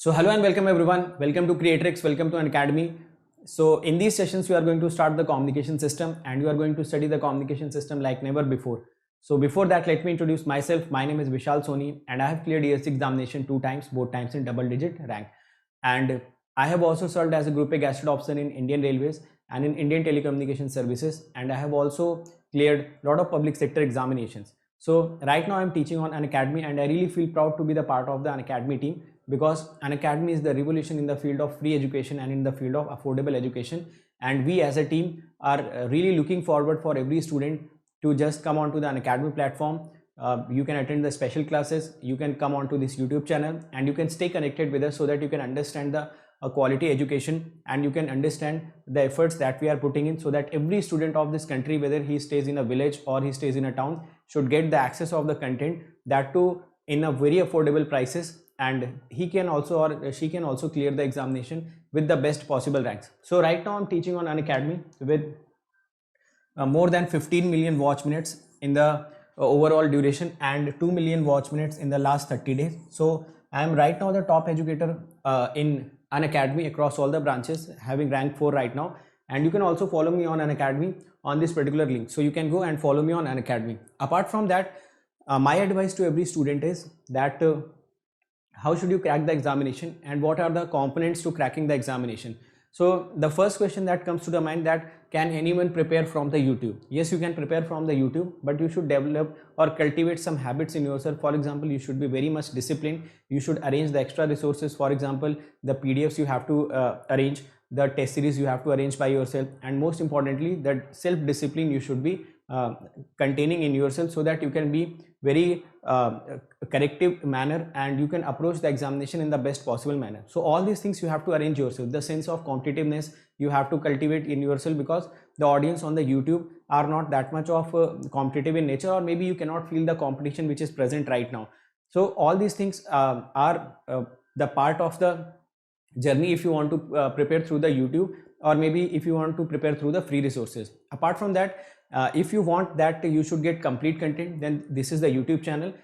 So hello and welcome everyone. Welcome to Creatrix. Welcome to Unacademy. So in these sessions, we are going to start the communication system and you are going to study the communication system like never before. So before that, let me introduce myself. My name is Vishal Soni and I have cleared ESC examination 2 times, both times in double digit rank. And I have also served as a Group A Gazette officer in Indian Railways and in Indian Telecommunication Services. And I have also cleared a lot of public sector examinations. So right now I'm teaching on Unacademy and I really feel proud to be the part of the Unacademy team, because Unacademy is the revolution in the field of free education and in the field of affordable education, and we as a team are really looking forward for every student to just come onto the Unacademy platform. You can attend the special classes, you can come onto this YouTube channel and you can stay connected with us so that you can understand the quality education and you can understand the efforts that we are putting in, so that every student of this country, whether he stays in a village or he stays in a town, should get the access of the content, that too in a very affordable prices, and he can also or she can also clear the examination with the best possible ranks. So right now I'm teaching on Unacademy with more than 15 million watch minutes in the overall duration and 2 million watch minutes in the last 30 days. So I am right now the top educator in Unacademy across all the branches, having rank 4 right now. And you can also follow me on Unacademy on this particular link. So you can go and follow me on Unacademy. Apart from that, my advice to every student is that how should you crack the examination and what are the components to cracking the examination. So the first question that comes to the mind, that can anyone prepare from the YouTube? Yes, you can prepare from the YouTube, but you should develop or cultivate some habits in yourself. For example, you should be very much disciplined. You should arrange the extra resources. For example, the PDFs you have to arrange, the test series you have to arrange by yourself, and most importantly, that self-discipline you should be containing in yourself, so that you can be very corrective manner and you can approach the examination in the best possible manner. So all these things you have to arrange yourself. The sense of competitiveness you have to cultivate in yourself, because the audience on the YouTube are not that much of competitive in nature, or maybe you cannot feel the competition which is present right now. So all these things are the part of the journey if you want to prepare through the YouTube, or maybe if you want to prepare through the free resources. Apart from that, if you want that you should get complete content, then this is the YouTube channel.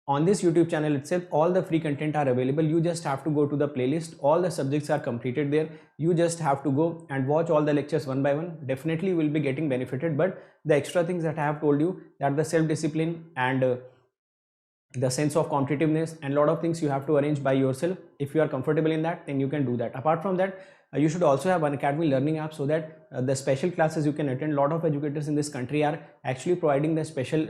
On this YouTube channel itself, all the free content are available. You just have to go to the playlist. All the subjects are completed there. You just have to go and watch all the lectures one by one. Definitely will be getting benefited. But the extra things that I have told you, that the self-discipline and the sense of competitiveness and a lot of things you have to arrange by yourself. If you are comfortable in that, then you can do that. Apart from that, you should also have Unacademy learning app, so that the special classes you can attend. A lot of educators in this country are actually providing the special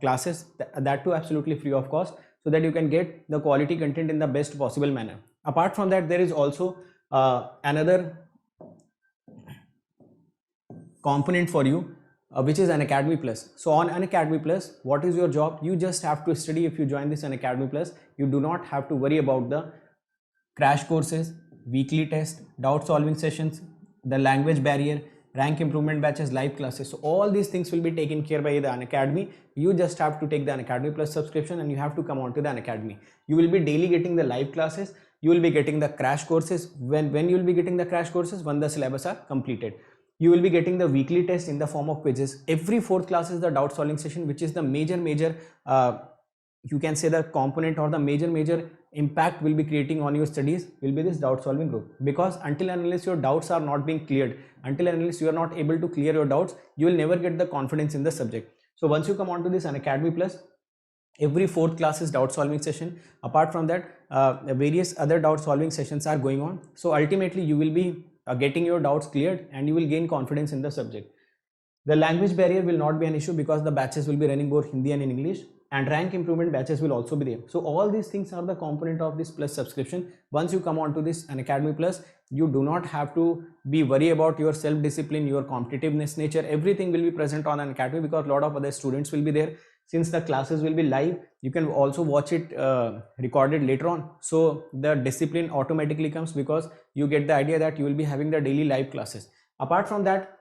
classes, that too absolutely free of cost, so that you can get the quality content in the best possible manner. Apart from that, there is also another component for you, which is Unacademy Plus. So on Unacademy Plus, what is your job? You just have to study. If you join this Unacademy Plus, you do not have to worry about the crash courses, weekly test, doubt solving sessions, the language barrier, rank improvement batches, live classes. So all these things will be taken care by the Unacademy. You just have to take the Unacademy Plus subscription and you have to come on to the Unacademy. You will be daily getting the live classes. You will be getting the crash courses. When you will be getting the crash courses? When the syllabus are completed. You will be getting the weekly test in the form of quizzes. Every fourth class is the doubt solving session, which is the major you can say the component or the major impact will be creating on your studies will be this doubt solving group. Because until and unless your doubts are not being cleared, until and unless you are not able to clear your doubts, you will never get the confidence in the subject. So once you come on to this Unacademy Plus, every fourth class is doubt solving session. Apart from that, various other doubt solving sessions are going on. So ultimately you will be getting your doubts cleared and you will gain confidence in the subject. The language barrier will not be an issue, because the batches will be running both Hindi and in English, and rank improvement batches will also be there. So all these things are the component of this Plus subscription. Once you come on to this Unacademy Plus, you do not have to be worried about your self-discipline, your competitiveness nature. Everything will be present on Unacademy, because a lot of other students will be there. Since the classes will be live, you can also watch it recorded later on. So the discipline automatically comes, because you get the idea that you will be having the daily live classes. Apart from that,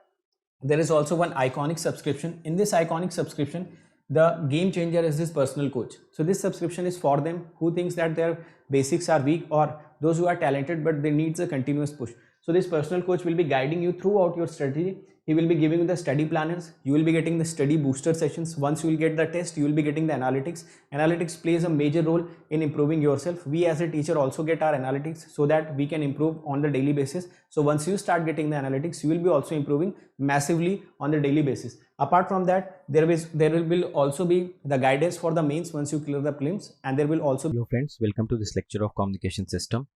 there is also one iconic subscription. In this iconic subscription, the game changer is this personal coach. So this subscription is for them who thinks that their basics are weak, or those who are talented but they needs a continuous push. So this personal coach will be guiding you throughout your strategy. He will be giving you the study planners. You will be getting the study booster sessions. Once you will get the test, you will be getting the analytics. Analytics plays a major role in improving yourself. We as a teacher also get our analytics so that we can improve on the daily basis. So once you start getting the analytics, you will be also improving massively on the daily basis. Apart from that, there will also be the guidance for the mains once you clear the prelims, and there will also Hello friends, welcome to this lecture of communication system.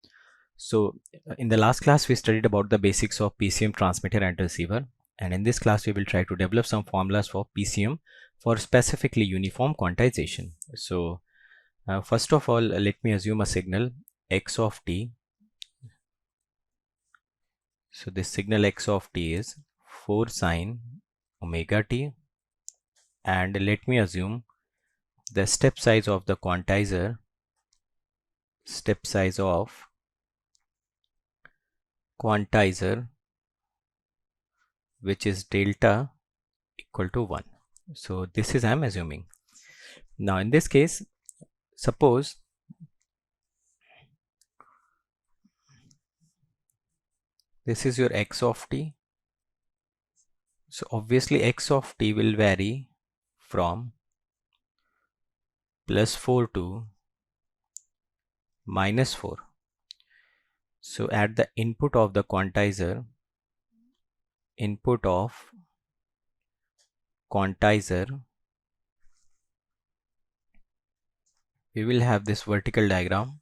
So in the last class we studied about the basics of PCM transmitter and receiver, and in this class we will try to develop some formulas for PCM for specifically uniform quantization. So first of all, let me assume a signal x of t. So this signal x of t is 4 sine omega t, and let me assume the step size of the quantizer, which is delta equal to 1. So this is I'm assuming. Now in this case, suppose this is your x of t. So obviously x of t will vary from +4 to -4. So at the input of the quantizer, we will have this vertical diagram,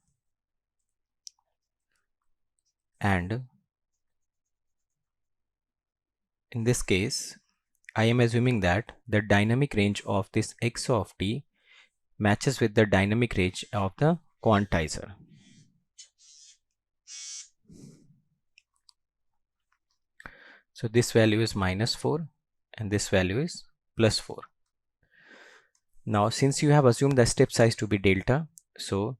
and in this case I am assuming that the dynamic range of this x of t matches with the dynamic range of the quantizer. So this value is -4 and this value is +4. Now since you have assumed the step size to be delta, so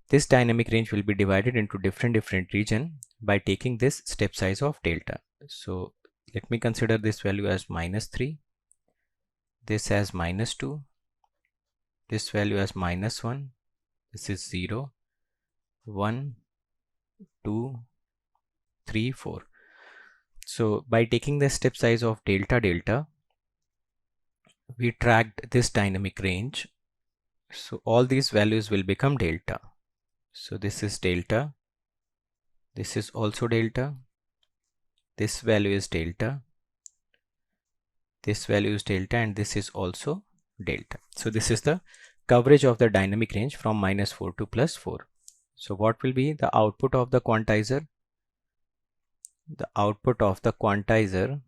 this dynamic range will be divided into different region by taking this step size of delta. So let me consider this value as -3, this as -2, this value as -1, this is 0, 1, 2, 3, 4. So by taking the step size of delta, we tracked this dynamic range. So all these values will become delta. So this is delta, this is also delta, this value is delta, this value is delta, and this is also delta. So this is the coverage of the dynamic range from -4 to +4. So what will be the output of the quantizer? The output of the quantizer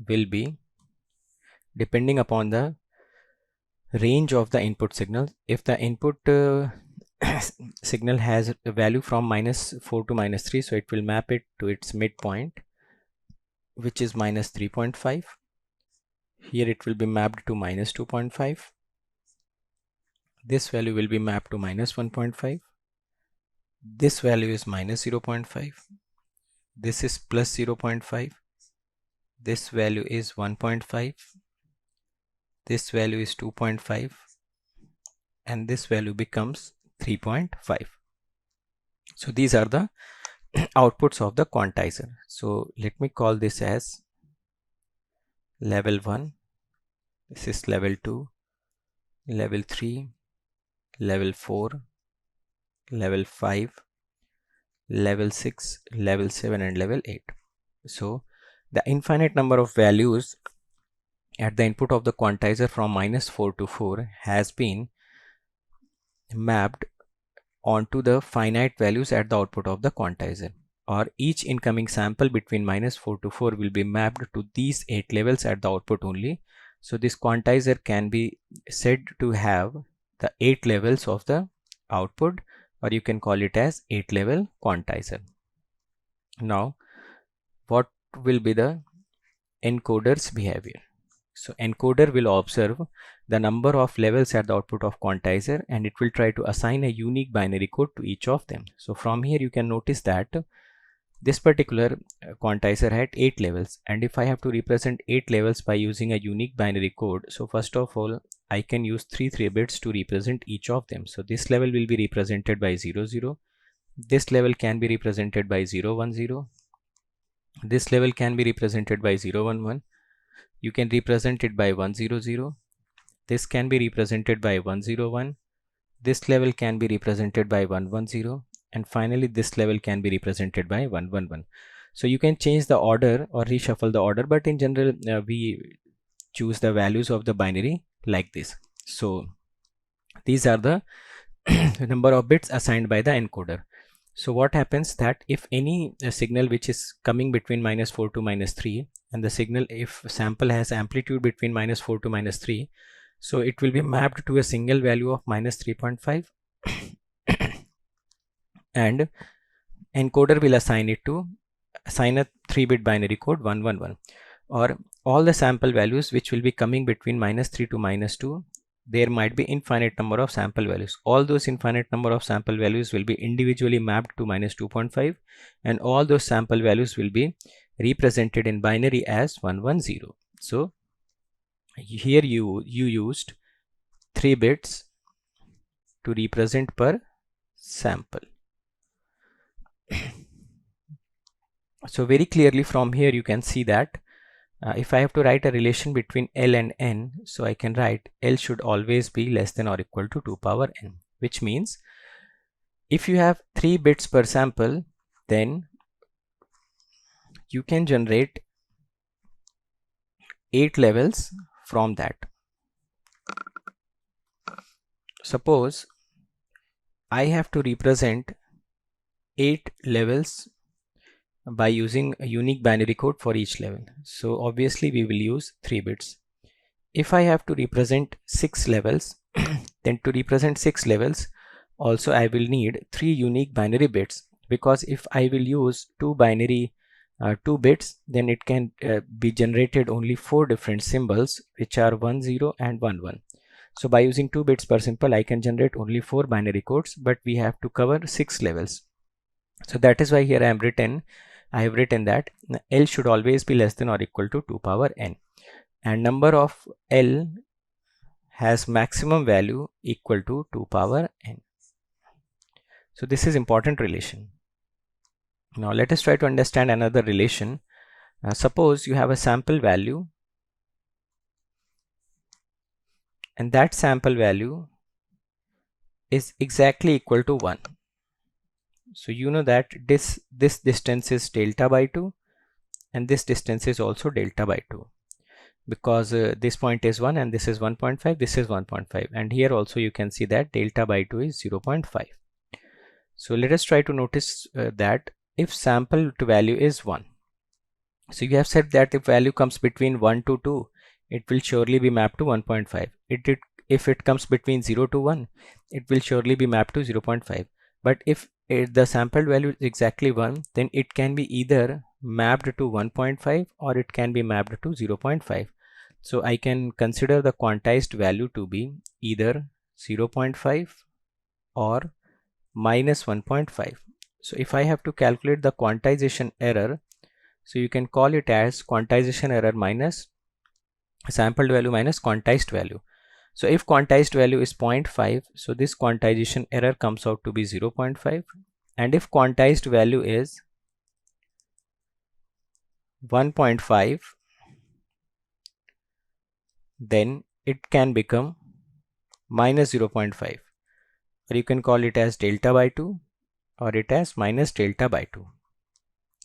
will be depending upon the range of the input signal. If the input signal has a value from -4 to -3, so it will map it to its midpoint, which is -3.5. Here it will be mapped to -2.5. This value will be mapped to -1.5. This value is -0.5. This is +0.5. This value is 1.5. This value is 2.5, and this value becomes 3.5. So these are the outputs of the quantizer. So let me call this as level 1, this is level 2, level 3, level 4, level 5, level 6, level 7, and level 8. So the infinite number of values at the input of the quantizer from -4 to 4 has been mapped onto the finite values at the output of the quantizer, or each incoming sample between -4 to 4 will be mapped to these 8 levels at the output only. So this quantizer can be said to have the 8 levels of the output, or you can call it as 8-level quantizer. Now what will be the encoder's behavior? So encoder will observe the number of levels at the output of quantizer, and it will try to assign a unique binary code to each of them. So from here you can notice that this particular quantizer had 8 levels, and if I have to represent 8 levels by using a unique binary code, so first of all I can use 3 bits to represent each of them. So this level will be represented by 0 0. This level can be represented by 0 1 0. This level can be represented by 0 1 1. You can represent it by 1 0 0. This can be represented by 1 0 1. This level can be represented by 1 1 0. And finally this level can be represented by 1 1 1. So you can change the order or reshuffle the order, but in general we choose the values of the binary like this. So these are the number of bits assigned by the encoder. So what happens that if any signal which is coming between -4 to -3, and the signal, if sample has amplitude between -4 to -3, so it will be mapped to a single value of -3.5 and encoder will assign a 3-bit binary code 111, or all the sample values which will be coming between -3 to -2. There might be infinite number of sample values. All those infinite number of sample values will be individually mapped to -2.5, and all those sample values will be represented in binary as 110. So here you used 3 bits to represent per sample. So very clearly from here you can see that if I have to write a relation between L and N, so I can write L should always be less than or equal to 2 power N, which means if you have 3 bits per sample, then you can generate 8 levels from that. Suppose I have to represent 8 levels by using a unique binary code for each level. So obviously we will use 3 bits. If I have to represent 6 levels, then to represent 6 levels also I will need 3 unique binary bits, because if I will use 2 bits, then it can be generated only 4 different symbols, which are 1 0 and 1 1. So by using 2 bits per symbol I can generate only 4 binary codes, but we have to cover 6 levels. So that is why here I have written that L should always be less than or equal to 2 power N, and number of L has maximum value equal to 2 power N. So this is important relation. Now let us try to understand another relation. Suppose you have a sample value, and that sample value is exactly equal to 1. So you know that this distance is delta by 2, and this distance is also delta by 2, because this point is 1 and this is 1.5, this is 1.5, and here also you can see that delta by 2 is 0.5. So let us try to notice that if sample to value is 1, so you have said that if value comes between 1 to 2, it will surely be mapped to 1.5. If it comes between 0 to 1, it will surely be mapped to 0.5. But if the sample value is exactly 1, then it can be either mapped to 1.5 or it can be mapped to 0.5. So I can consider the quantized value to be either 0.5 or -1.5. So if I have to calculate the quantization error, so you can call it as quantization error minus sample value minus quantized value. So if quantized value is 0.5, so this quantization error comes out to be 0.5, and if quantized value is 1.5, then it can become minus 0.5, or you can call it as delta by 2 or it as minus delta by 2.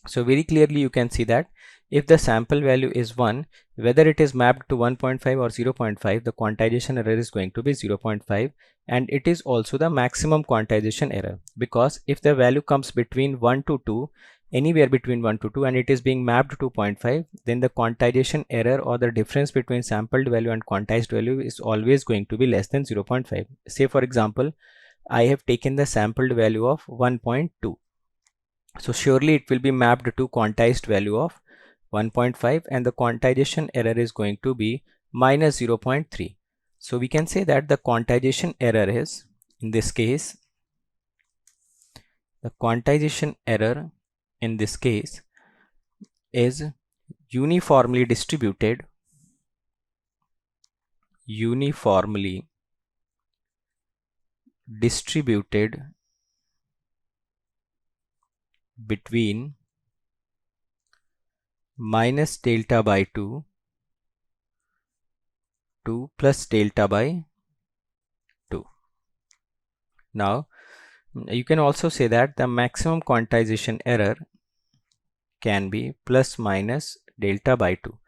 So very clearly you can see that if the sample value is 1, whether it is mapped to 1.5 or 0.5, the quantization error is going to be 0.5, and it is also the maximum quantization error, because if the value comes between 1 to 2, anywhere between 1 to 2, and it is being mapped to 2.5, then the quantization error or the difference between sampled value and quantized value is always going to be less than 0.5. Say for example, I have taken the sampled value of 1.2. So surely it will be mapped to quantized value of 1.5, and the quantization error is going to be minus 0.3. So we can say that the quantization error is, in this case, the quantization error in this case is uniformly distributed uniformly distributed between minus delta by 2 to plus delta by 2. Now you can also say that the maximum quantization error can be plus minus delta by 2.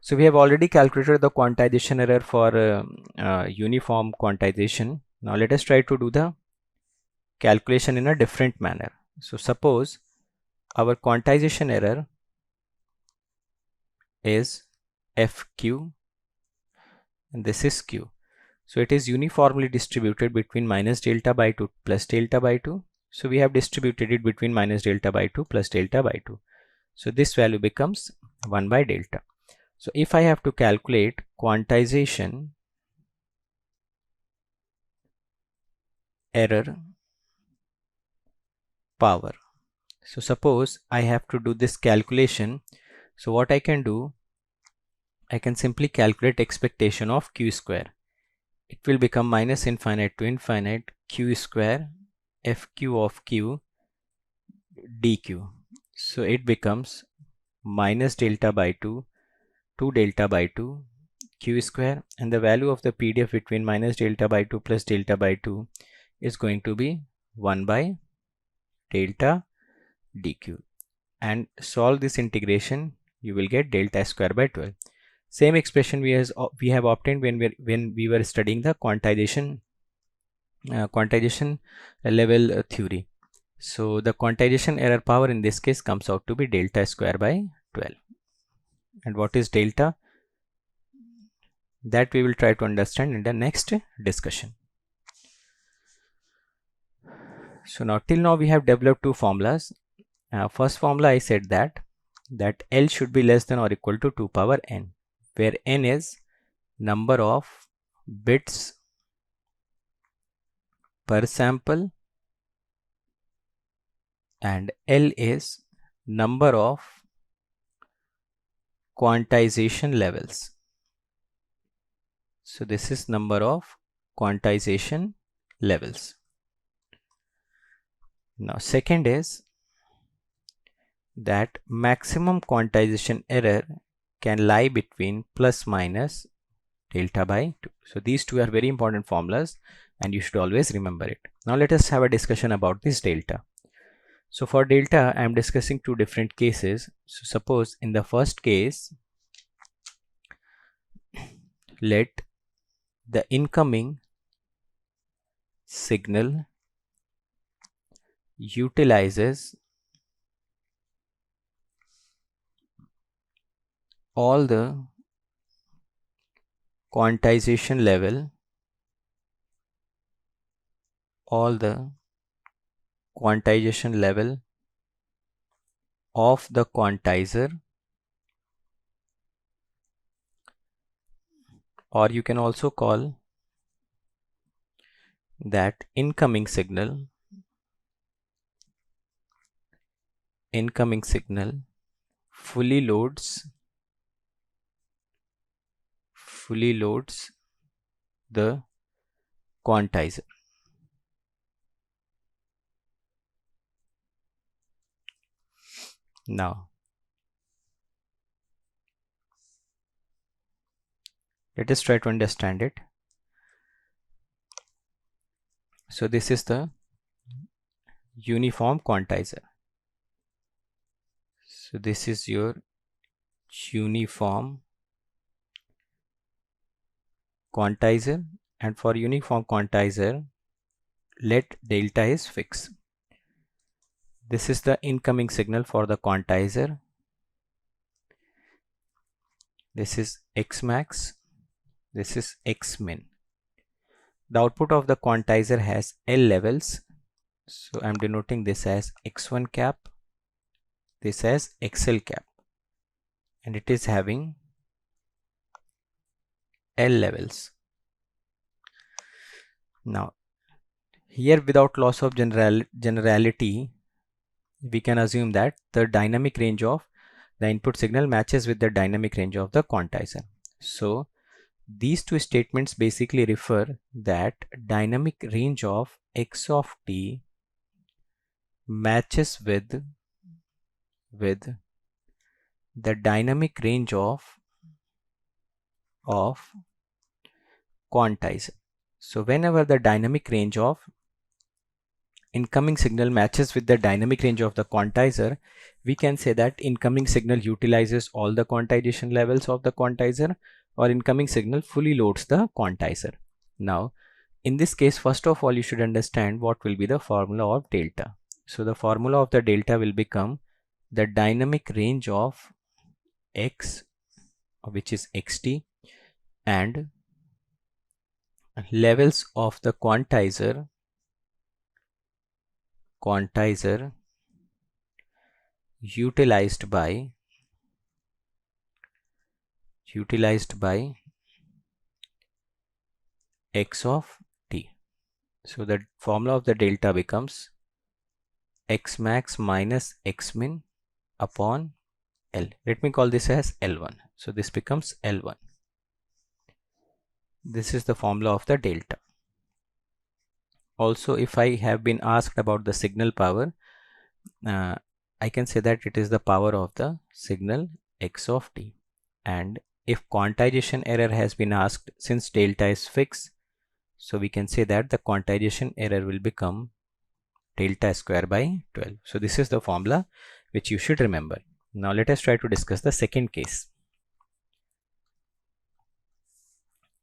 So we have already calculated the quantization error for uniform quantization. Now let us try to do the calculation in a different manner. So suppose our quantization error is FQ and this is Q. So it is uniformly distributed between minus delta by 2 plus delta by 2. So we have distributed it between minus delta by 2 plus delta by 2. So this value becomes 1 by delta. So if I have to calculate quantization error power, so suppose I have to do this calculation. So what I can do, I can simply calculate expectation of Q square. It will become minus infinite to infinite Q square FQ of Q dq. So it becomes minus delta by 2 to delta by 2 Q square, and the value of the PDF between minus delta by 2 plus delta by 2 is going to be 1 by delta dq. And solve this integration, you will get delta square by 12. Same expression we have obtained when we were studying the quantization level theory. So the quantization error power in this case comes out to be delta square by 12. And what is delta? That we will try to understand in the next discussion. So now till now we have developed two formulas. First formula I said that L should be less than or equal to 2 power n, where n is number of bits per sample and L is number of quantization levels. So this is number of quantization levels. Now second is that maximum quantization error can lie between plus minus delta by 2. So these two are very important formulas and you should always remember it. Now let us have a discussion about this delta. So for delta I am discussing two different cases. So suppose in the first case, let the incoming signal utilizes all the quantization level, of the quantizer, or you can also call that incoming signal fully loads the quantizer. Now let us try to understand it. So this is the uniform quantizer. So this is your uniform quantizer, and for uniform quantizer let delta is fixed. This is the incoming signal for the quantizer. This is X max, this is X min. The output of the quantizer has L levels. So I am denoting this as X1 cap, this as XL cap, and it is having L levels. Now here, without loss of generality, we can assume that the dynamic range of the input signal matches with the dynamic range of the quantizer. So these two statements basically refer that dynamic range of x of t matches with the dynamic range of quantizer. So whenever the dynamic range of incoming signal matches with the dynamic range of the quantizer, we can say that incoming signal utilizes all the quantization levels of the quantizer, or incoming signal fully loads the quantizer. Now, in this case, first of all, you should understand what will be the formula of delta. So the formula of the delta will become the dynamic range of x, which is xt, and levels of the quantizer utilized by x of t. So the formula of the delta becomes x max minus x min upon L. Let me call this as L1. So this becomes L1. This is the formula of the delta. Also, if I have been asked about the signal power, I can say that it is the power of the signal x of t. And if quantization error has been asked, since delta is fixed, so we can say that the quantization error will become delta square by 12. So this is the formula which you should remember. Now let us try to discuss the second case.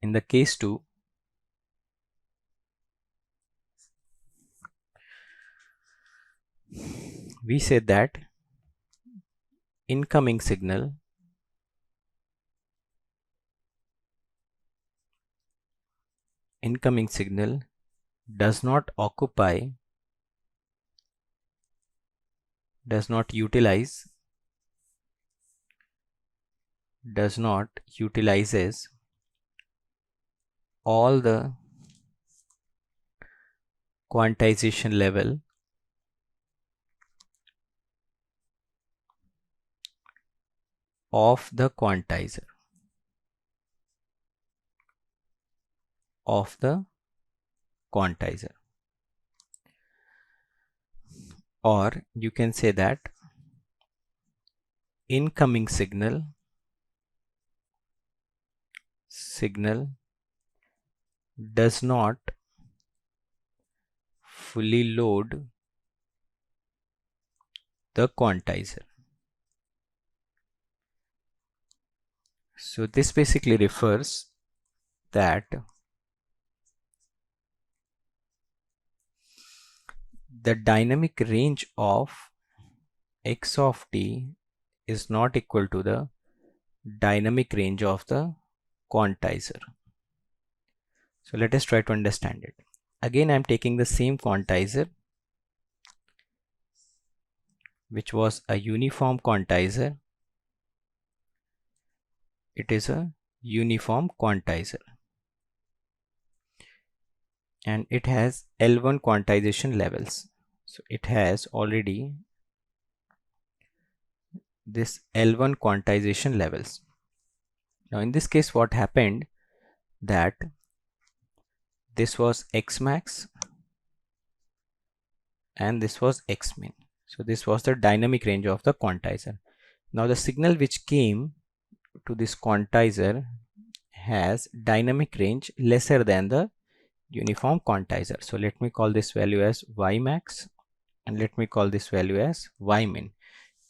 In the case 2, we said that incoming signal does not utilizes all the quantization level of the quantizer, or you can say that incoming signal does not fully load the quantizer. So this basically refers that the dynamic range of x of t is not equal to the dynamic range of the quantizer. So let us try to understand it. Again, I am taking the same quantizer, which was a uniform quantizer. It is a uniform quantizer, and it has L1 quantization levels. So it has already this L1 quantization levels. Now in this case, what happened, that this was x max and this was x min. So this was the dynamic range of the quantizer. Now the signal which came to this quantizer has dynamic range lesser than the uniform quantizer. So let me call this value as y max, and let me call this value as y min,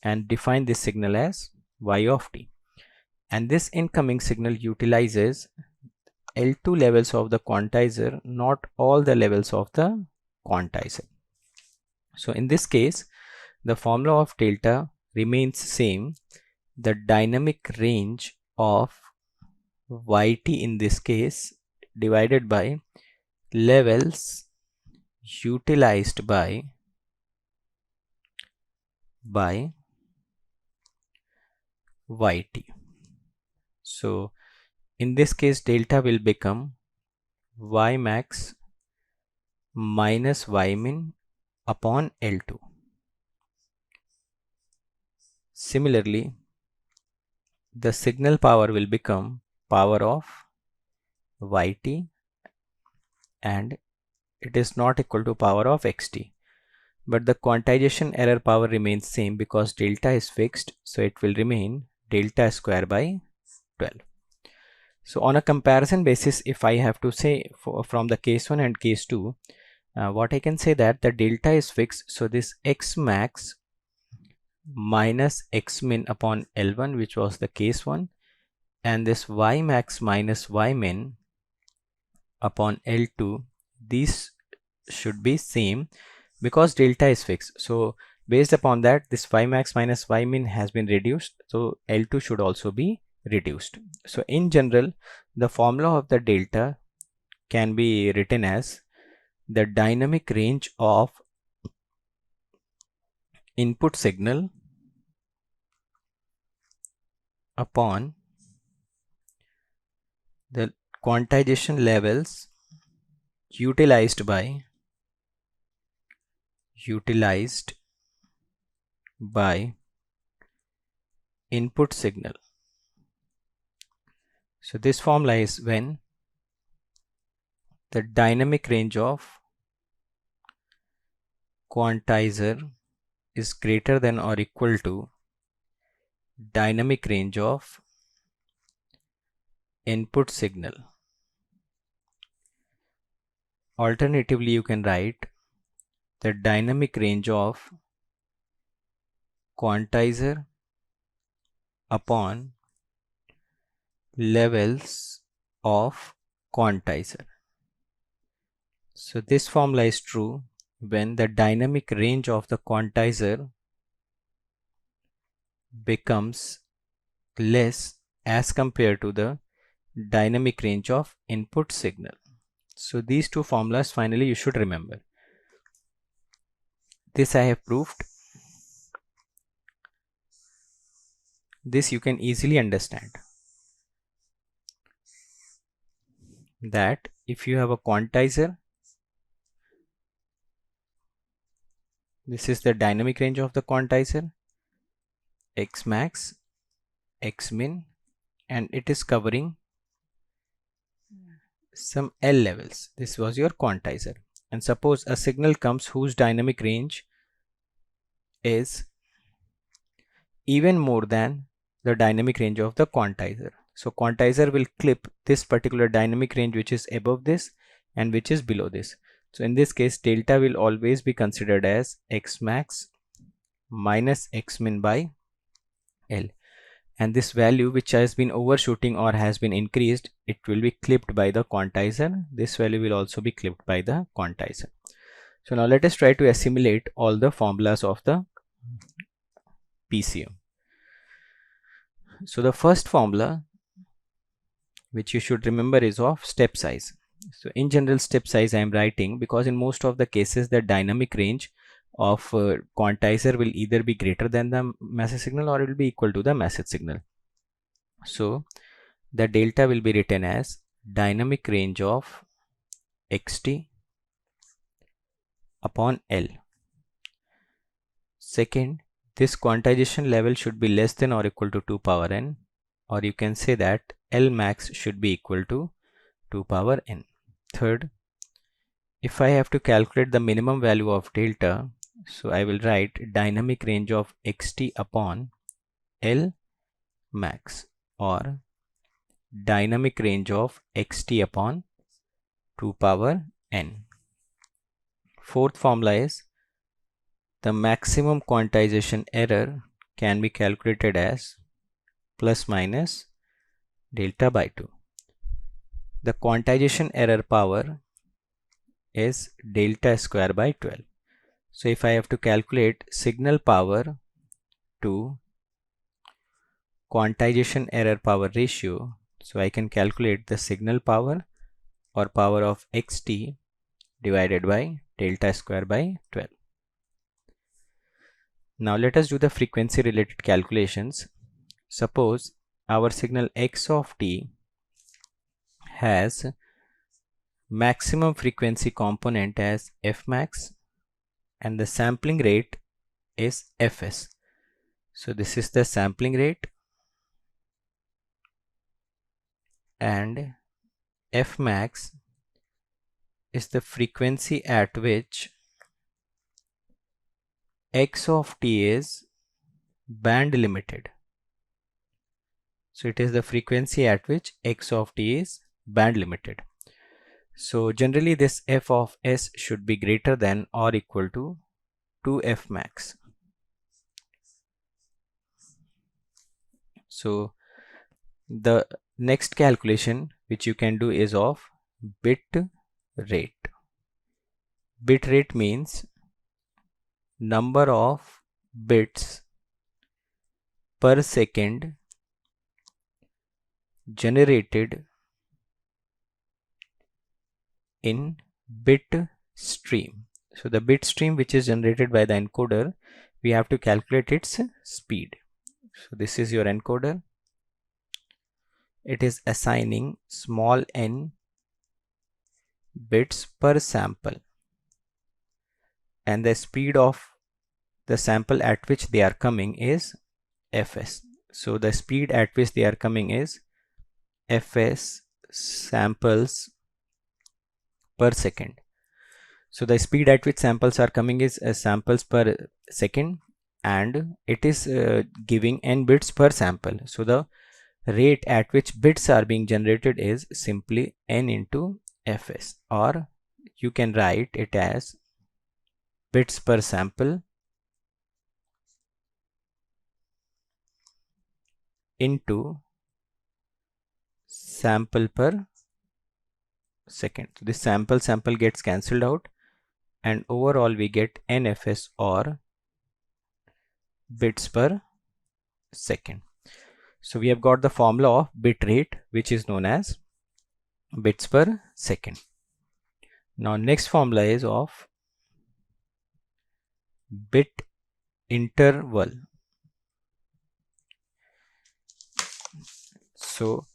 and define this signal as y of t. And this incoming signal utilizes L2 levels of the quantizer, not all the levels of the quantizer. So in this case, the formula of delta remains same. The dynamic range of yt in this case divided by levels utilized by yt. So in this case, delta will become y max minus y min upon L2. Similarly, the signal power will become power of yt, and it is not equal to power of xt. But the quantization error power remains same because delta is fixed, so it will remain delta square by 12. So on a comparison basis, if I have to say from the case 1 and case 2, what I can say that the delta is fixed, so this x max minus x min upon L1, which was the case 1, and this y max minus y min upon L2, these should be same because delta is fixed. So based upon that, this y max minus y min has been reduced, so L2 should also be reduced. So in general, the formula of the delta can be written as the dynamic range of input signal upon the quantization levels utilized by input signal. So this formula is when the dynamic range of quantizer is greater than or equal to dynamic range of input signal. Alternatively, you can write the dynamic range of quantizer upon levels of quantizer. So this formula is true when the dynamic range of the quantizer becomes less as compared to the dynamic range of input signal. So these two formulas finally you should remember. This I have proved. This you can easily understand that if you have a quantizer, this is the dynamic range of the quantizer, x max, x min, and it is covering some L levels. This was your quantizer. And suppose a signal comes whose dynamic range is even more than the dynamic range of the quantizer. So quantizer will clip this particular dynamic range which is above this and which is below this. So in this case, delta will always be considered as x max minus x min by L. And this value which has been overshooting or has been increased, it will be clipped by the quantizer. This value will also be clipped by the quantizer. So now let us try to assimilate all the formulas of the PCM. So the first formula which you should remember is of step size. So in general, step size I am writing because in most of the cases the dynamic range of quantizer will either be greater than the message signal or it will be equal to the message signal. So the delta will be written as dynamic range of xt upon L. Second, this quantization level should be less than or equal to 2 power n, or you can say that L max should be equal to 2 power n. Third, if I have to calculate the minimum value of delta, so I will write dynamic range of xt upon L max, or dynamic range of xt upon 2 power n. Fourth formula is the maximum quantization error can be calculated as plus minus delta by 2. The quantization error power is delta square by 12. So if I have to calculate signal power to quantization error power ratio, so I can calculate the signal power or power of xt divided by delta square by 12. Now let us do the frequency related calculations. Suppose our signal x of t has maximum frequency component as f max and the sampling rate is fs. So this is the sampling rate and F max is the frequency at which x of t is band limited. So it is the frequency at which x of t is band limited. So generally this f of s should be greater than or equal to 2f max. So the next calculation which you can do is of bit rate. Bit rate means number of bits per second generated in bit stream. So the bit stream which is generated by the encoder, we have to calculate its speed. So this is your encoder. It is assigning small n bits per sample, and the speed of the sample at which they are coming is fs. So the speed at which they are coming is fs samples per second. So the speed at which samples are coming is samples per second, and it is giving n bits per sample. So the rate at which bits are being generated is simply n into fs, or you can write it as bits per sample into sample per second. So this sample gets cancelled out, and overall we get nfs, or bits per second. So we have got the formula of bit rate, which is known as bits per second. Now next formula is of bit interval. So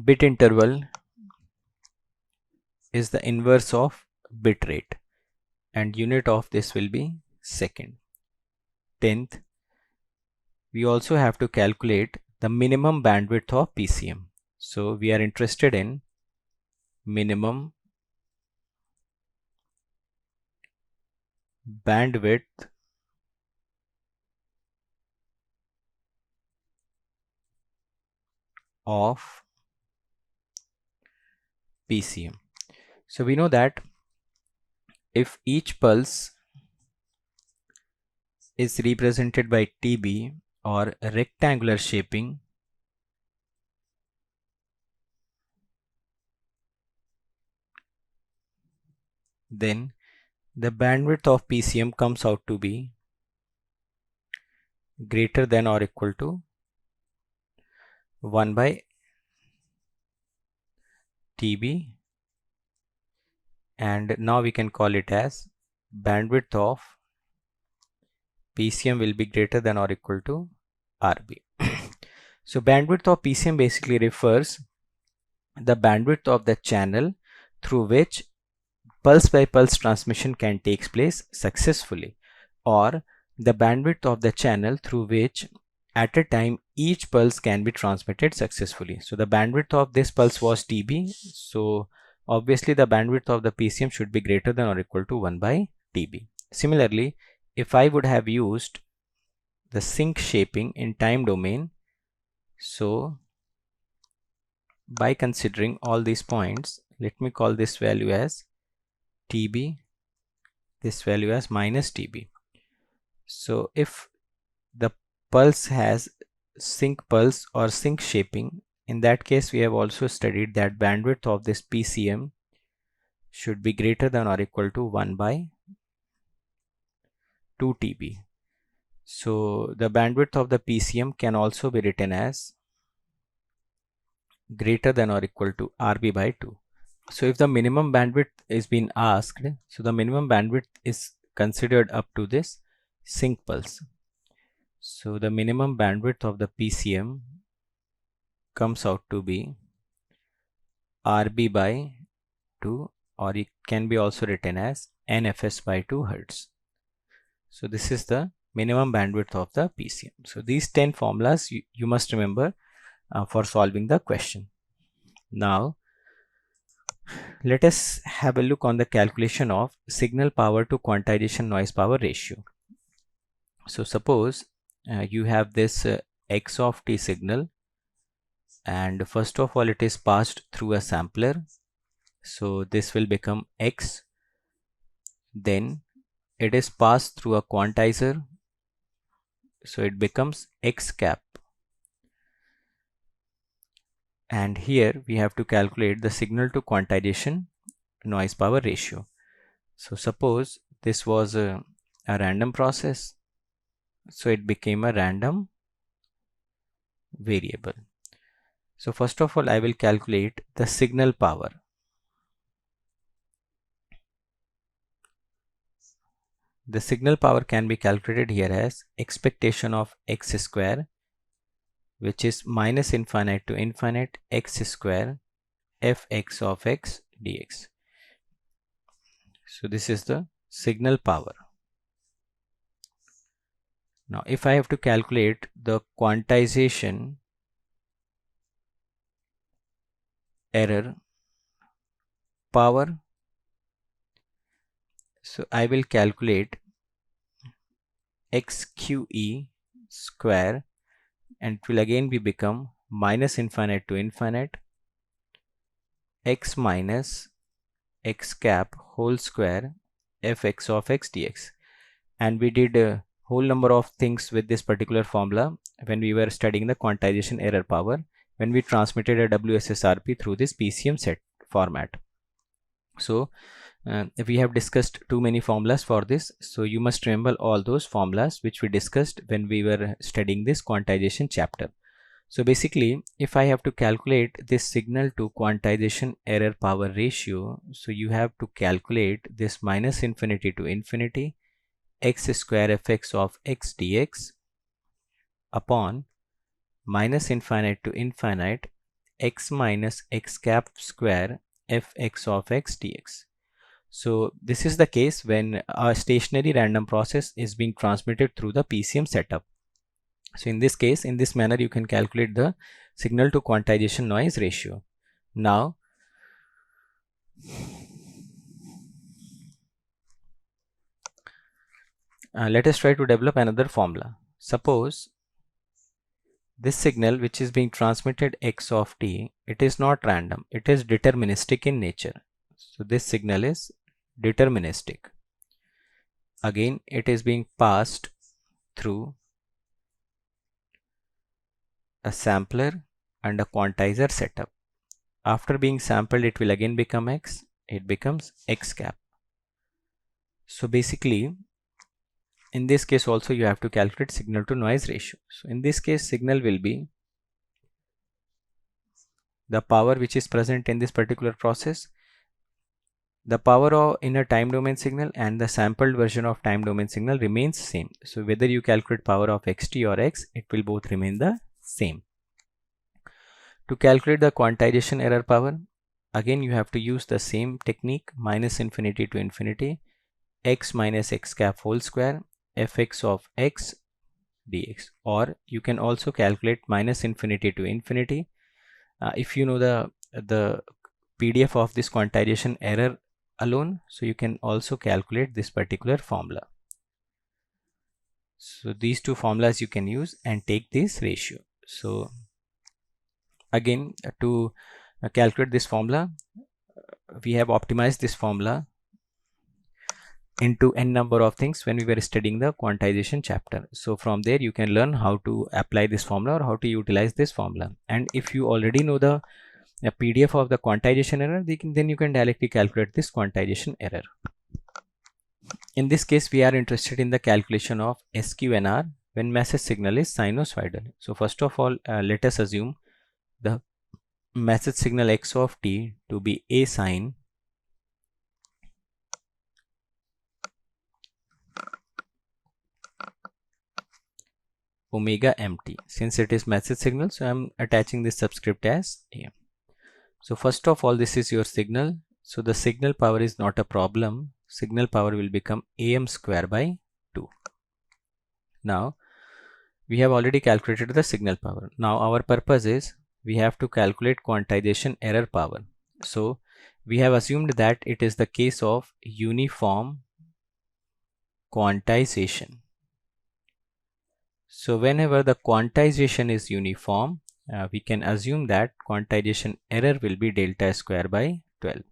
bit interval is the inverse of bit rate, and unit of this will be second. 10th, we also have to calculate the minimum bandwidth of PCM. So we are interested in minimum bandwidth of PCM. So we know that if each pulse is represented by TB or rectangular shaping, then the bandwidth of PCM comes out to be greater than or equal to 1 by TB, and now we can call it as bandwidth of PCM will be greater than or equal to RB. So bandwidth of PCM basically refers the bandwidth of the channel through which pulse by pulse transmission can take place successfully, or the bandwidth of the channel through which at a time each pulse can be transmitted successfully. So the bandwidth of this pulse was TB, so obviously the bandwidth of the PCM should be greater than or equal to 1 by TB. Similarly, if I would have used the sync shaping in time domain, so by considering all these points, let me call this value as TB, this value as minus TB. So if the pulse has sync pulse or sync shaping, in that case we have also studied that bandwidth of this PCM should be greater than or equal to 1 by 2 TB. So the bandwidth of the PCM can also be written as greater than or equal to RB by 2. So if the minimum bandwidth is being asked, so the minimum bandwidth is considered up to this sync pulse. So the minimum bandwidth of the PCM comes out to be RB by 2, or it can be also written as NFS by 2 Hertz. So this is the minimum bandwidth of the PCM. So these 10 formulas you must remember for solving the question. Now let us have a look on the calculation of signal power to quantization noise power ratio. So suppose you have this x of t signal, and first of all it is passed through a sampler, so this will become x. Then it is passed through a quantizer, so it becomes x cap. And here we have to calculate the signal to quantization noise power ratio. So suppose this was a random process, so it became a random variable. So first of all I will calculate the signal power. The signal power can be calculated here as expectation of x square, which is minus infinite to infinite x square fx of x dx. So this is the signal power. Now if I have to calculate the quantization error power, so I will calculate xqe square, and it will again become minus infinite to infinite x minus x cap whole square fx of x dx. And we did a whole number of things with this particular formula when we were studying the quantization error power, when we transmitted a WSSRP through this PCM set format. So we have discussed too many formulas for this, so you must remember all those formulas which we discussed when we were studying this quantization chapter. So basically, if I have to calculate this signal to quantization error power ratio, so you have to calculate this minus infinity to infinity x square fx of x dx upon minus infinite to infinite x minus x cap square fx of x dx. So this is the case when a stationary random process is being transmitted through the PCM setup. So in this case, in this manner, you can calculate the signal to quantization noise ratio. Now let us try to develop another formula. Suppose this signal which is being transmitted x of t, it is not random, it is deterministic in nature. So this signal is deterministic. Again, it is being passed through a sampler and a quantizer setup. After being sampled, it will again become x, it becomes x cap. So basically, in this case also you have to calculate signal to noise ratio. So in this case, signal will be the power which is present in this particular process, the power in a time domain signal and the sampled version of time domain signal remains same. So whether you calculate power of xt or x, it will both remain the same. To calculate the quantization error power, again you have to use the same technique, minus infinity to infinity x minus x cap whole square fx of x dx, or you can also calculate minus infinity to infinity. If you know the PDF of this quantization error alone, so you can also calculate this particular formula. So these two formulas you can use and take this ratio. So again, to calculate this formula, we have optimized this formula into n number of things when we were studying the quantization chapter. So from there you can learn how to apply this formula or how to utilize this formula. And if you already know the PDF of the quantization error, then you can directly calculate this quantization error. In this case, we are interested in the calculation of SQNR when message signal is sinusoidal. So first of all, let us assume the message signal x of t to be a sine omega mt. Since it is message signal, so I am attaching this subscript as a. So first of all, this is your signal. So the signal power is not a problem. Signal power will become am square by 2. Now we have already calculated the signal power. Now our purpose is we have to calculate quantization error power. So we have assumed that it is the case of uniform quantization. So whenever the quantization is uniform, we can assume that quantization error will be delta square by 12.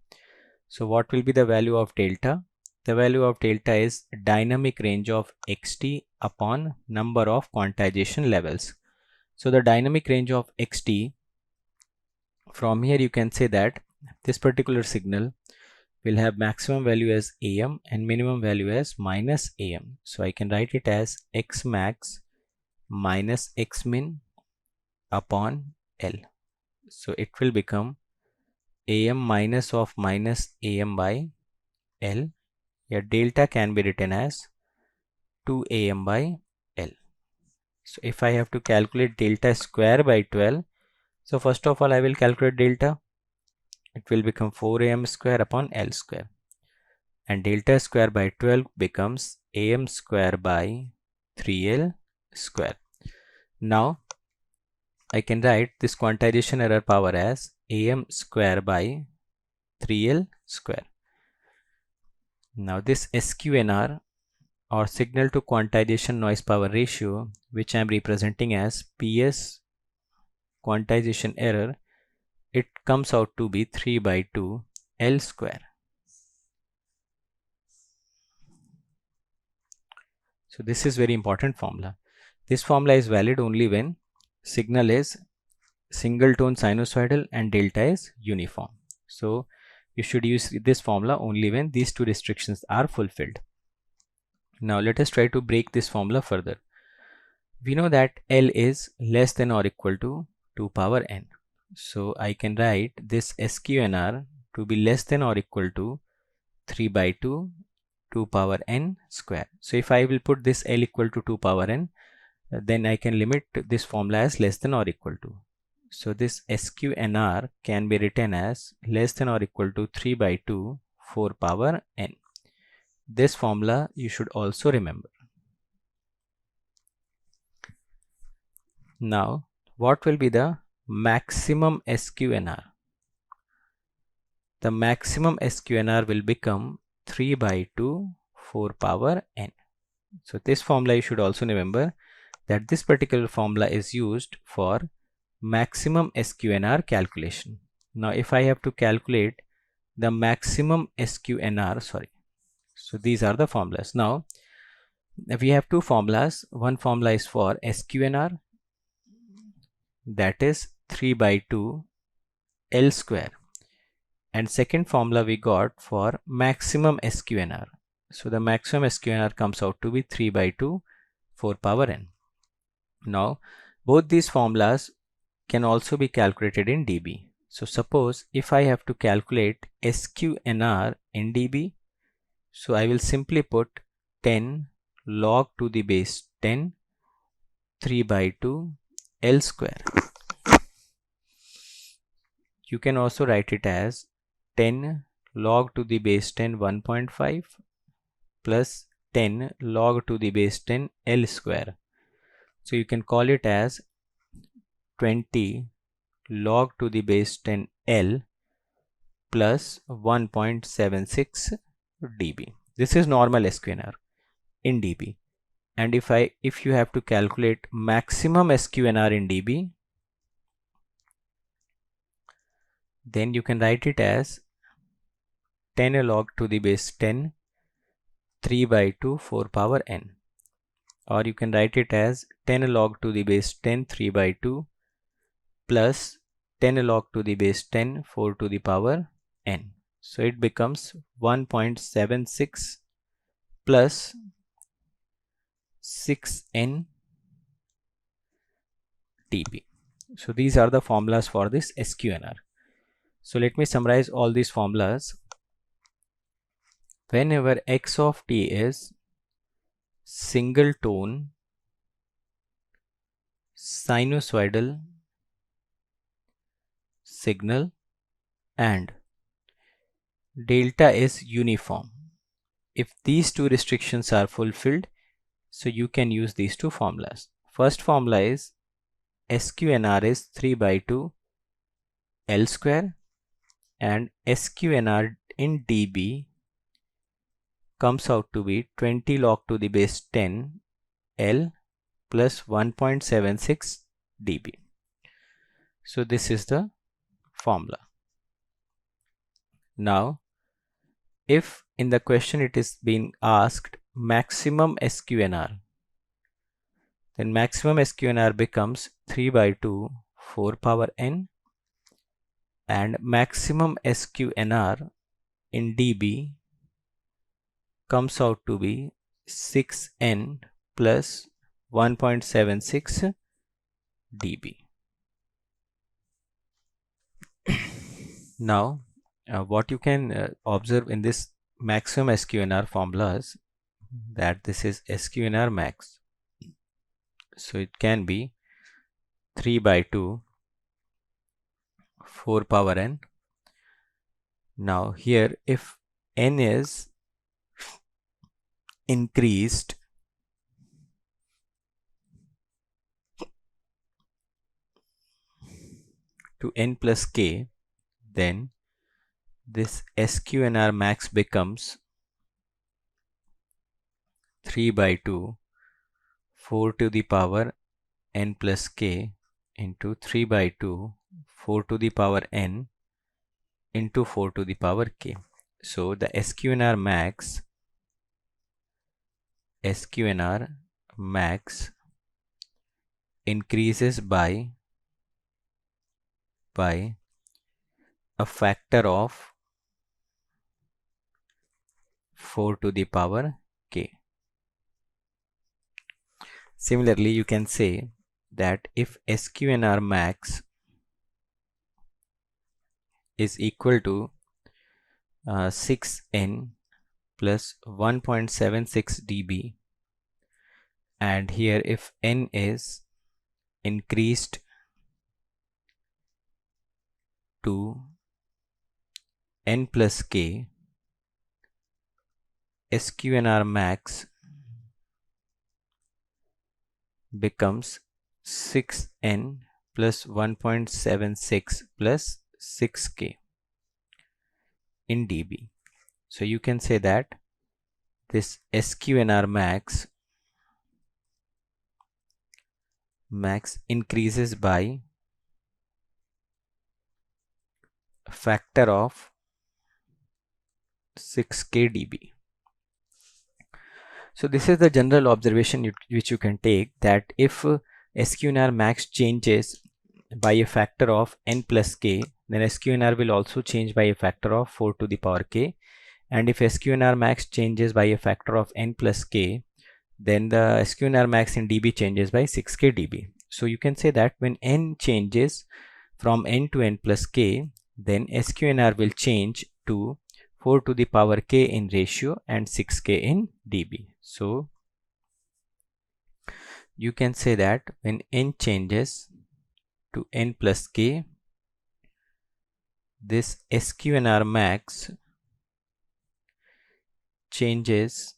So what will be the value of delta? The value of delta is dynamic range of xt upon number of quantization levels. So the dynamic range of xt, from here you can say that this particular signal will have maximum value as am and minimum value as minus am. So I can write it as x max minus x min upon L. So it will become am minus of minus am by L. Your delta can be written as 2am by L. So if I have to calculate delta square by 12, so first of all I will calculate delta. It will become 4am square upon L square. And delta square by 12 becomes am square by 3L square. Now I can write this quantization error power as am square by 3L square. Now this SQNR, or signal to quantization noise power ratio, which I am representing as PS quantization error, it comes out to be 3 by 2 L square. So this is very important formula. This formula is valid only when signal is single tone sinusoidal and delta is uniform. So you should use this formula only when these two restrictions are fulfilled. Now let us try to break this formula further. We know that L is less than or equal to 2 power n. So I can write this SQNR to be less than or equal to 3 by 2 2 power n square. So if I will put this L equal to 2 power n, then I can limit this formula as less than or equal to. So this SQNR can be written as less than or equal to 3 by 2 4 power n. This formula you should also remember. Now what will be the maximum SQNR? The maximum SQNR will become 3 by 2 4 power n. So this formula you should also remember that this particular formula is used for maximum SQNR calculation. Now if I have to calculate the maximum SQNR, so these are the formulas. Now we have two formulas. One formula is for SQNR, that is 3 by 2 L square, and second formula we got for maximum SQNR. So the maximum SQNR comes out to be 3 by 2 4 power n. Now both these formulas can also be calculated in dB. So suppose if I have to calculate SQNR in dB, so I will simply put 10 log to the base 10 3 by 2 L square. You can also write it as 10 log to the base 10 1.5 plus 10 log to the base 10 L square. So you can call it as 20 log to the base 10 L plus 1.76 dB. This is normal SQNR in dB. And if you have to calculate maximum SQNR in dB, then you can write it as 10 log to the base 10 3 by 2 4 power n, or you can write it as 10 log to the base 10 3 by 2 plus 10 log to the base 10 4 to the power n. So it becomes 1.76 plus 6n dB. So these are the formulas for this SQNR. So let me summarize all these formulas. Whenever x of t is single tone sinusoidal signal and delta is uniform, if these two restrictions are fulfilled, so you can use these two formulas. First formula is SQNR is 3 by 2 L square, and SQNR in dB comes out to be 20 log to the base 10 L plus 1.76 dB. So this is the formula. Now, if in the question it is being asked maximum SQNR, then maximum SQNR becomes 3 by 2 4 power n, and maximum SQNR in dB comes out to be 6n plus 1.76 dB. Now, what you can observe in this maximum SQNR formulas, that this is SQNR max. So it can be 3 by 2 4 power n. Now here, if n is increased to n plus k, then this SQNR max becomes 3 by 2 4 to the power n plus k into 3 by 2 4 to the power n into 4 to the power k. So the SQNR max increases by a factor of 4 to the power k. Similarly, you can say that if SQNR max is equal to 6n plus 1.76 dB, and here if n is increased to n plus k, SQNR max becomes 6n plus 1.76 plus 6k in dB. So you can say that this SQNR max increases by a factor of 6k dB. So this is the general observation which you can take, that if SQNR max changes by a factor of n plus k, then SQNR will also change by a factor of 4 to the power k, and if SQNR max changes by a factor of n plus k, then the SQNR max in dB changes by 6k dB. So you can say that when n changes from n to n plus k, then SQNR will change to 4 to the power k in ratio and 6k in dB. So you can say that when n changes to n plus k, this SQNR max changes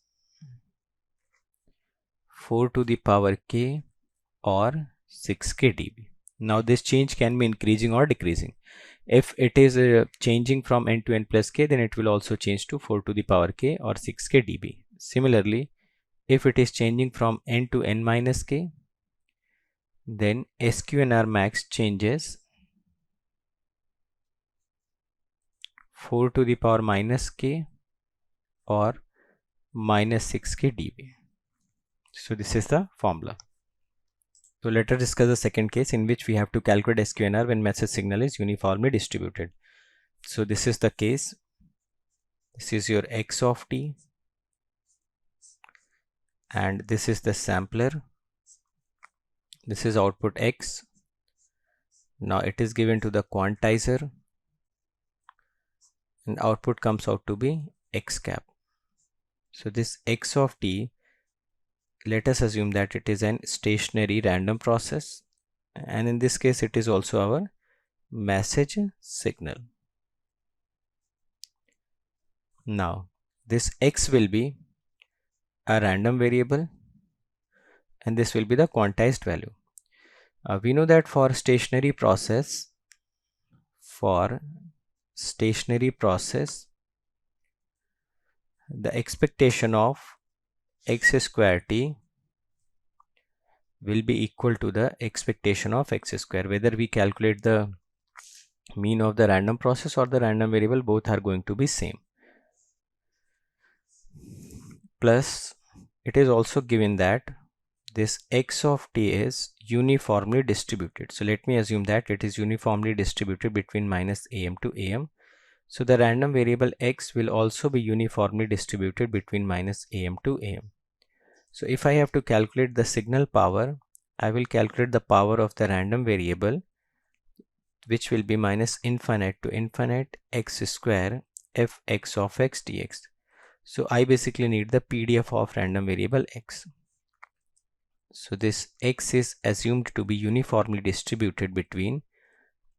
4 to the power k or 6k dB. Now this change can be increasing or decreasing. If it is changing from n to n plus k, then it will also change to 4 to the power k or 6k dB. Similarly, if it is changing from n to n minus k, then SQNR max changes 4 to the power minus k or minus 6k dB. So this is the formula. So let us discuss the second case in which we have to calculate SQNR when message signal is uniformly distributed. So this is the case. This is your x of t, and this is the sampler. This is output x. Now it is given to the quantizer, and output comes out to be x cap. So this x of t, let us assume that it is an stationary random process, and in this case it is also our message signal. Now this x will be a random variable and this will be the quantized value. We know that for stationary process, for stationary process, the expectation of x square t will be equal to the expectation of x square. Whether we calculate the mean of the random process or the random variable, both are going to be same. Plus, it is also given that this x of t is uniformly distributed. So let me assume that it is uniformly distributed between minus am to am. So the random variable x will also be uniformly distributed between minus am to am. So if I have to calculate the signal power, I will calculate the power of the random variable, which will be minus infinite to infinite x square fx of x dx. So I basically need the PDF of random variable x. So this x is assumed to be uniformly distributed between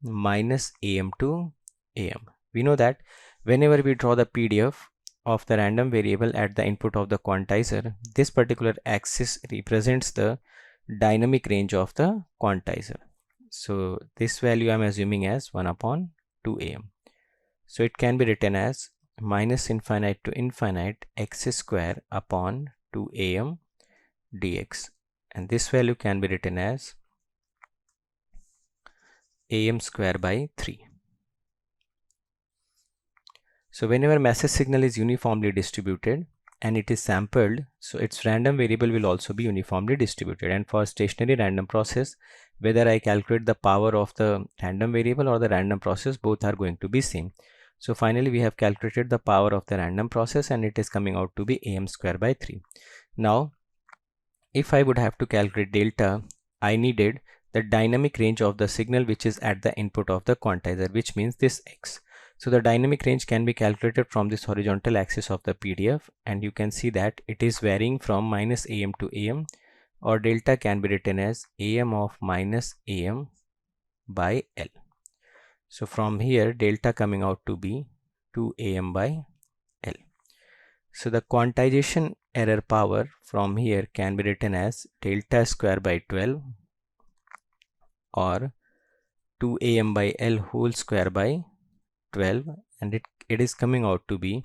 minus am to am. We know that whenever we draw the PDF of the random variable at the input of the quantizer, this particular axis represents the dynamic range of the quantizer. So this value I am assuming as 1 upon 2am. So it can be written as minus infinite to infinite x square upon 2am dx, and this value can be written as am square by 3. So whenever message signal is uniformly distributed and it is sampled, so its random variable will also be uniformly distributed. And for stationary random process, whether I calculate the power of the random variable or the random process, both are going to be same. So finally we have calculated the power of the random process and it is coming out to be am square by 3. Now if I would have to calculate delta, I needed the dynamic range of the signal which is at the input of the quantizer, which means this x. So the dynamic range can be calculated from this horizontal axis of the PDF, and you can see that it is varying from minus am to am, or delta can be written as am of minus am by L. So from here delta coming out to be 2am by L. So the quantization error power from here can be written as delta square by 12 or 2am by L whole square by 12, and it is coming out to be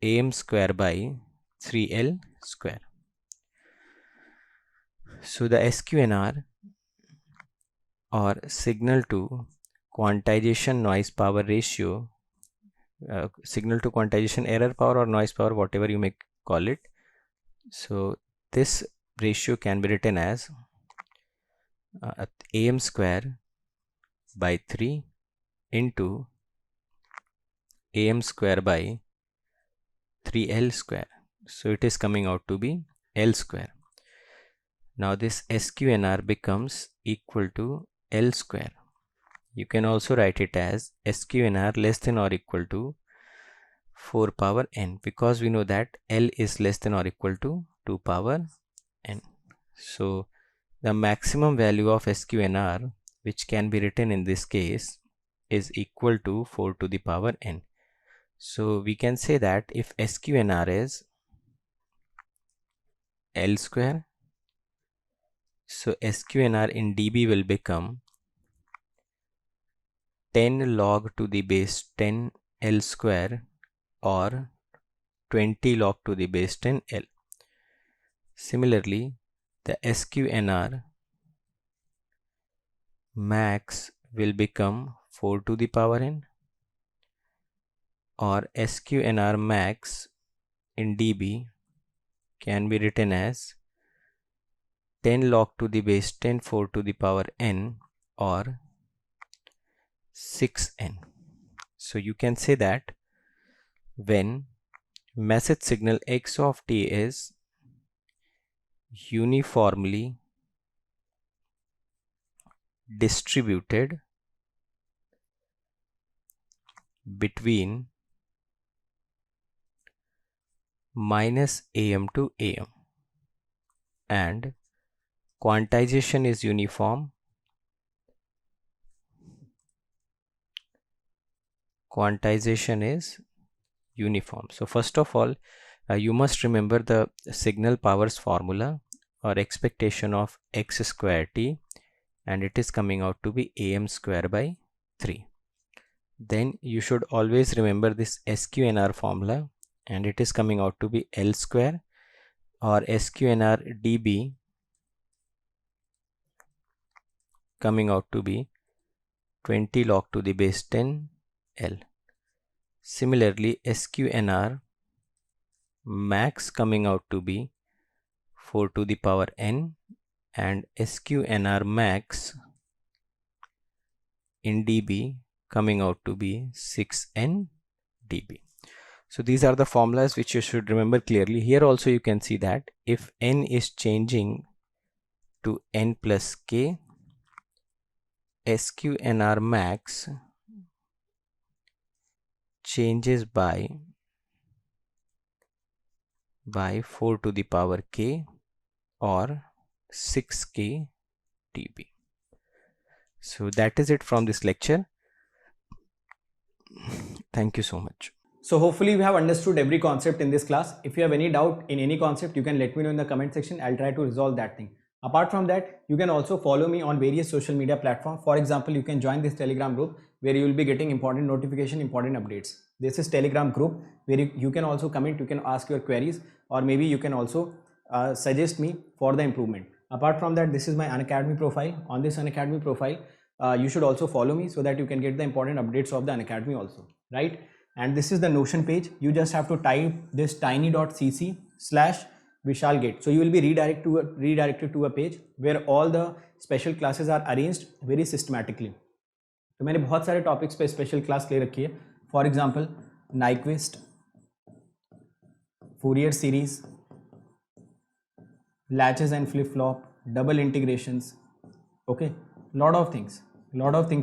am square by 3L square. So the SQNR or signal to quantization noise power ratio, signal to quantization error power or noise power, whatever you may call it. So this ratio can be written as am square by 3 into am square by 3L square. So it is coming out to be L square. Now this SQNR becomes equal to L square. You can also write it as SQNR less than or equal to 4 power n, because we know that L is less than or equal to 2 power n. So the maximum value of SQNR, which can be written in this case, is equal to 4 to the power n. So we can say that if SQNR is L square, so SQNR in dB will become 10 log to the base 10 L square or 20 log to the base 10 L. Similarly, the SQNR max will become 4 to the power n, or SQNR max in dB can be written as 10 log to the base 10 4 to the power n or 6n. So you can say that when message signal x of t is uniformly distributed between minus am to am and quantization is uniform, So first of all, you must remember the signal powers formula or expectation of x square t, and it is coming out to be am square by 3. then you should always remember this SQNR formula, and it is coming out to be L square, or SQNR dB coming out to be 20 log to the base 10 L. Similarly, SQNR max coming out to be 4 to the power n, and SQNR max in dB coming out to be 6n dB. So these are the formulas which you should remember clearly. Here also you can see that if n is changing to n plus k, SQNR max changes by 4 to the power k or 6k dB. So that is it from this lecture. Thank you so much. So hopefully we have understood every concept in this class. If you have any doubt in any concept, you can let me know in the comment section. I'll try to resolve that thing. Apart from that, you can also follow me on various social media platforms. For example, you can join this Telegram group where you will be getting important notification, important updates. This is Telegram group where you can also comment, you can ask your queries, or maybe you can also suggest me for the improvement. Apart from that, this is my Unacademy profile. On this Unacademy profile, you should also follow me so that you can get the important updates of the Unacademy also, right? And this is the Notion page. You just have to type this tiny.cc/VishalGate. So you will be redirected to a page where all the special classes are arranged very systematically. तो मैंने बहुत सारे topics पे special class ले रखी है. For example Nyquist, Fourier series, latches and flip flop, double integrations, okay, lot of things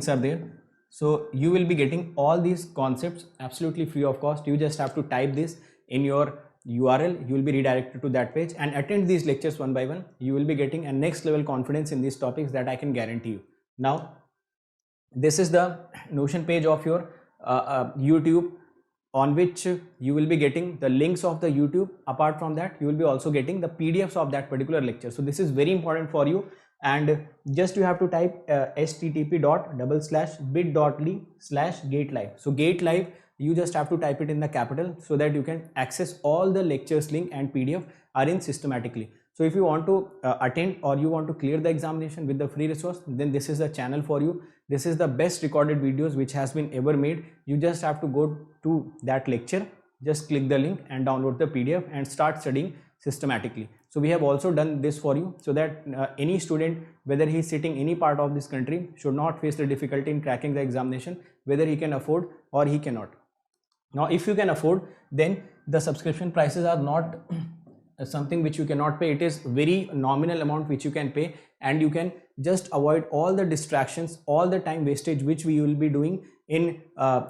are there. So you will be getting all these concepts absolutely free of cost. You just have to type this in your URL. You will be redirected to that page and attend these lectures one by one. You will be getting a next level confidence in these topics that I can guarantee you. Now this is the Notion page of your YouTube, on which you will be getting the links of the YouTube. Apart from that, you will be also getting the PDFs of that particular lecture. So this is very important for you, and just you have to type http://bit.ly/GateLive. So GateLive, you just have to type it in the capital so that you can access all the lectures link and PDF arranged systematically. So if you want to attend or you want to clear the examination with the free resource, then this is the channel for you. This is the best recorded videos which has been ever made. You just have to go to that lecture, just click the link and download the PDF and start studying systematically. So we have also done this for you so that any student, whether he is sitting any part of this country, should not face the difficulty in cracking the examination, whether he can afford or he cannot. Now if you can afford, then the subscription prices are not something which you cannot pay. It is very nominal amount which you can pay, and you can just avoid all the distractions, all the time wastage which we will be doing in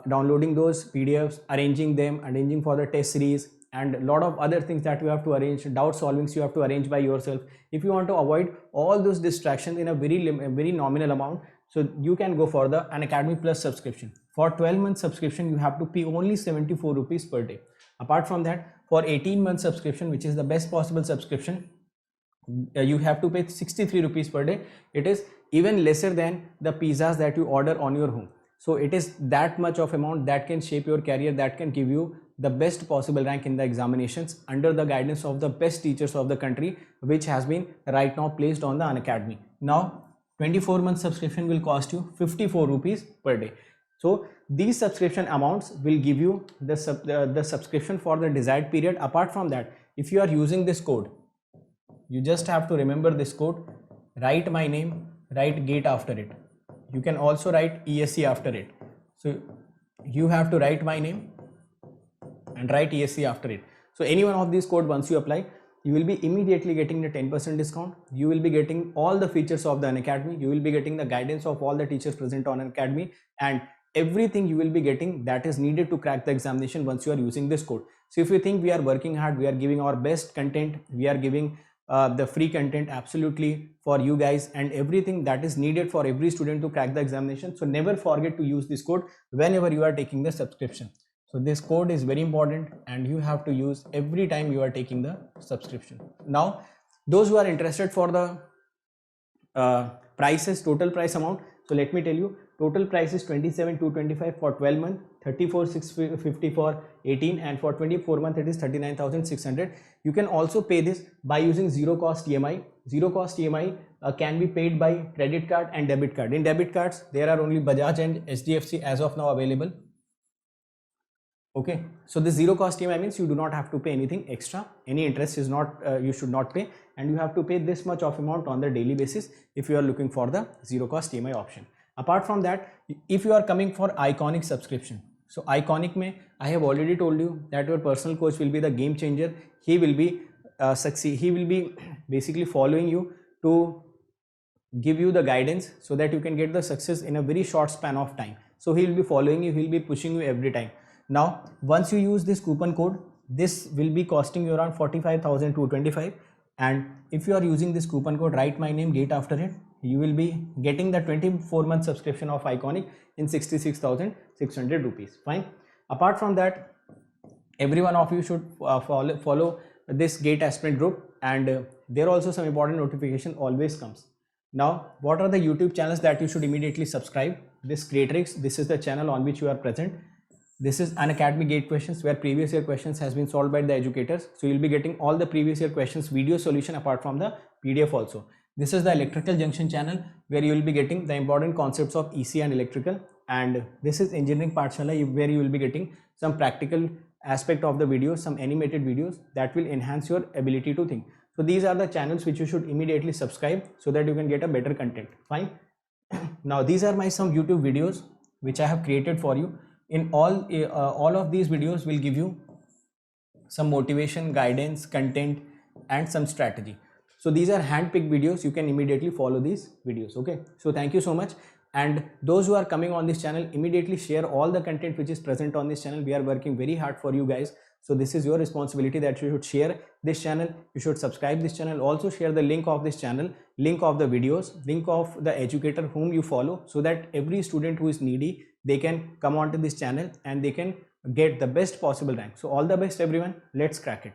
downloading those PDFs, arranging for the test series, and a lot of other things that you have to arrange, doubt solvings you have to arrange by yourself. If you want to avoid all those distractions in a very nominal amount, so you can go for the Unacademy Plus subscription. For 12-month subscription, you have to pay only 74 rupees per day. Apart from that, for 18-month subscription, which is the best possible subscription, you have to pay 63 rupees per day. It is even lesser than the pizzas that you order on your home. So it is that much of amount that can shape your career, that can give you the best possible rank in the examinations under the guidance of the best teachers of the country, which has been right now placed on the Unacademy. Now 24-month subscription will cost you 54 rupees per day. So these subscription amounts will give you the subscription for the desired period. Apart from that, if you are using this code, you just have to remember this code, write my name, write GATE after it. You can also write ESC after it. So you have to write my name and write ESC after it. So any one of these code, once you apply, you will be immediately getting the 10% discount. You will be getting all the features of the Unacademy. You will be getting the guidance of all the teachers present on Unacademy, and everything you will be getting that is needed to crack the examination once you are using this code. So if you think we are working hard, we are giving our best content, we are giving the free content absolutely for you guys, and everything that is needed for every student to crack the examination. So never forget to use this code whenever you are taking the subscription. So this code is very important and you have to use every time you are taking the subscription. Now those who are interested for the prices, total price amount, so let me tell you, Total price is 27,225 for 12 months, 34,650 for 18, and for 24 months it is 39,600. You can also pay this by using zero cost EMI. Zero cost EMI can be paid by credit card and debit card. In debit cards, there are only Bajaj and HDFC as of now available. Okay, so this zero cost EMI means you do not have to pay anything extra. Any interest is not, you should not pay, and you have to pay this much of amount on the daily basis if you are looking for the zero cost EMI option. Apart from that, if you are coming for Iconic subscription, so Iconic mein, I have already told you that your personal coach will be the game changer. He will be he will be basically following you to give you the guidance so that you can get the success in a very short span of time. So he will be following you, he will be pushing you every time. Now, once you use this coupon code, this will be costing you around 45,225, and if you are using this coupon code, write my name, date after it, you will be getting the 24-month subscription of Iconic in 66,600 rupees. Fine. Apart from that, every one of you should follow this GATE Aspirant group, and there also some important notification always comes. Now, what are the YouTube channels that you should immediately subscribe? This Creatrix, this is the channel on which you are present. This is Unacademy GATE questions, where previous year questions has been solved by the educators. So you'll be getting all the previous year questions video solution apart from the PDF also. This is the Electrical Junction channel, where you will be getting the important concepts of EC and electrical. And this is Engineering Pathshala, where you will be getting some practical aspect of the videos, some animated videos that will enhance your ability to think. So these are the channels which you should immediately subscribe so that you can get a better content. Fine. Now these are my some YouTube videos which I have created for you. In all of these videos will give you some motivation, guidance, content, and some strategy. So these are hand-picked videos. You can immediately follow these videos. Okay. So thank you so much. And those who are coming on this channel, immediately share all the content which is present on this channel. We are working very hard for you guys. So this is your responsibility that you should share this channel. You should subscribe this channel. Also share the link of this channel, link of the videos, link of the educator whom you follow, so that every student who is needy, they can come onto this channel and they can get the best possible rank. So all the best everyone. Let's crack it.